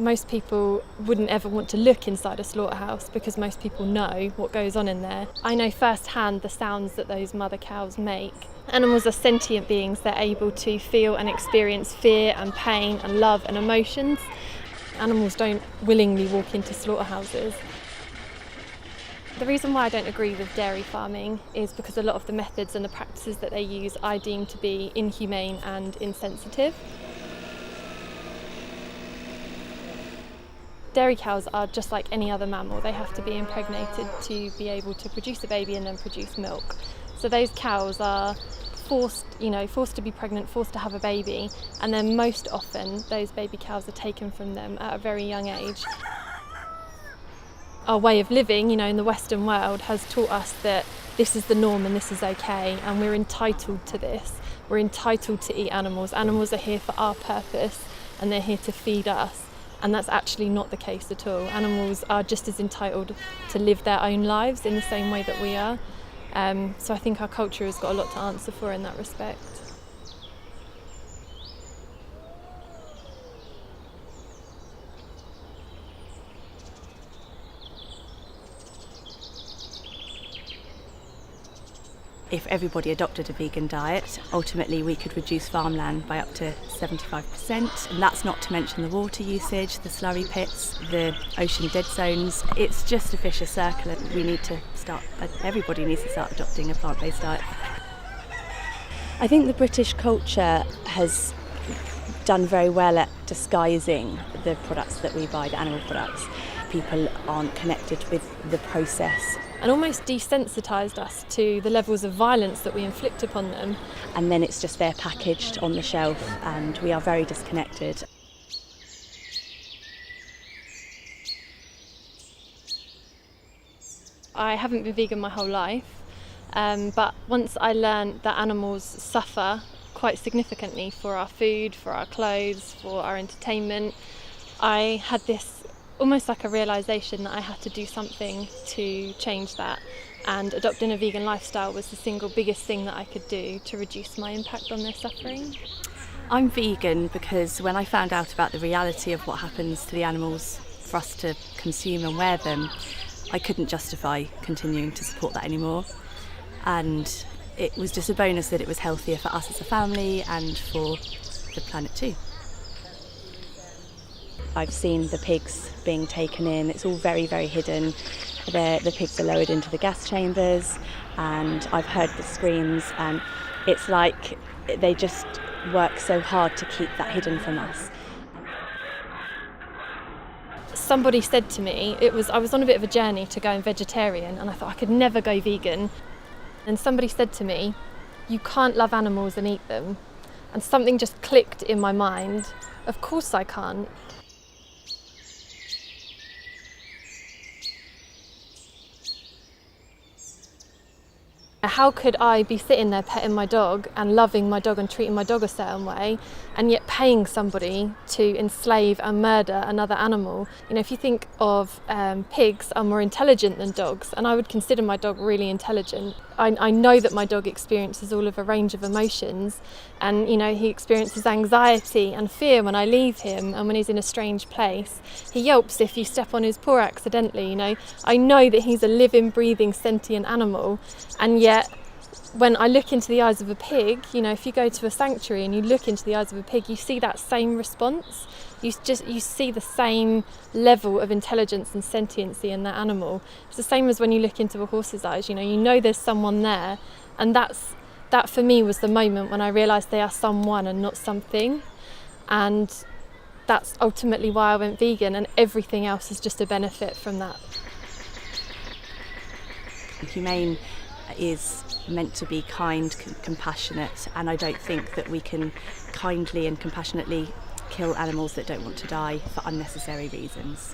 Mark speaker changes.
Speaker 1: most people wouldn't ever want to look inside a slaughterhouse because most people know what goes on in there. I know firsthand the sounds that those mother cows make. Animals are sentient beings. They're able to feel and experience fear and pain and love and emotions. Animals don't willingly walk into slaughterhouses. The reason why I don't agree with dairy farming is because a lot of the methods and the practices that they use I deem to be inhumane and insensitive. Dairy cows are just like any other mammal. They have to be impregnated to be able to produce a baby and then produce milk. So those cows are forced to be pregnant, forced to have a baby, and then most often those baby cows are taken from them at a very young age. Our way of living, in the Western world has taught us that this is the norm and this is okay, and we're entitled to this. We're entitled to eat animals. Animals are here for our purpose and they're here to feed us, and that's actually not the case at all. Animals are just as entitled to live their own lives in the same way that we are. So I think our culture has got a lot to answer for in that respect.
Speaker 2: If everybody adopted a vegan diet, ultimately we could reduce farmland by up to 75%, and that's not to mention the water usage, the slurry pits, the ocean dead zones. It's just a vicious circle, and everybody needs to start adopting a plant-based diet.
Speaker 3: I think the British culture has done very well at disguising the products that we buy, the animal products. People aren't connected with the process.
Speaker 1: And almost desensitised us to the levels of violence that we inflict upon them.
Speaker 3: And then it's just there packaged on the shelf, and we are very disconnected.
Speaker 1: I haven't been vegan my whole life, but once I learned that animals suffer quite significantly for our food, for our clothes, for our entertainment, I had this almost like a realisation that I had to do something to change that, and adopting a vegan lifestyle was the single biggest thing that I could do to reduce my impact on their suffering.
Speaker 2: I'm vegan because when I found out about the reality of what happens to the animals for us to consume and wear them, I couldn't justify continuing to support that anymore. And it was just a bonus that it was healthier for us as a family and for the planet too.
Speaker 3: I've seen the pigs being taken in. It's all very, very hidden. The pigs are lowered into the gas chambers, and I've heard the screams, and it's like they just work so hard to keep that hidden from us.
Speaker 1: Somebody said to me, I was on a bit of a journey to going vegetarian, and I thought I could never go vegan. And somebody said to me, "You can't love animals and eat them." And something just clicked in my mind. Of course I can't. How could I be sitting there petting my dog and loving my dog and treating my dog a certain way, and yet paying somebody to enslave and murder another animal? If you think of pigs are more intelligent than dogs, and I would consider my dog really intelligent. I know that my dog experiences all of a range of emotions, and he experiences anxiety and fear when I leave him, and when he's in a strange place. He yelps if you step on his paw accidentally. I know that he's a living, breathing, sentient animal, and yet when I look into the eyes of a pig, if you go to a sanctuary and you look into the eyes of a pig, you see that same response. You see the same level of intelligence and sentiency in that animal. It's the same as when you look into a horse's eyes. You know there's someone there, and that for me was the moment when I realised they are someone and not something. And that's ultimately why I went vegan, and everything else is just a benefit from that.
Speaker 2: Humane is meant to be kind, compassionate, and I don't think that we can kindly and compassionately kill animals that don't want to die for unnecessary reasons.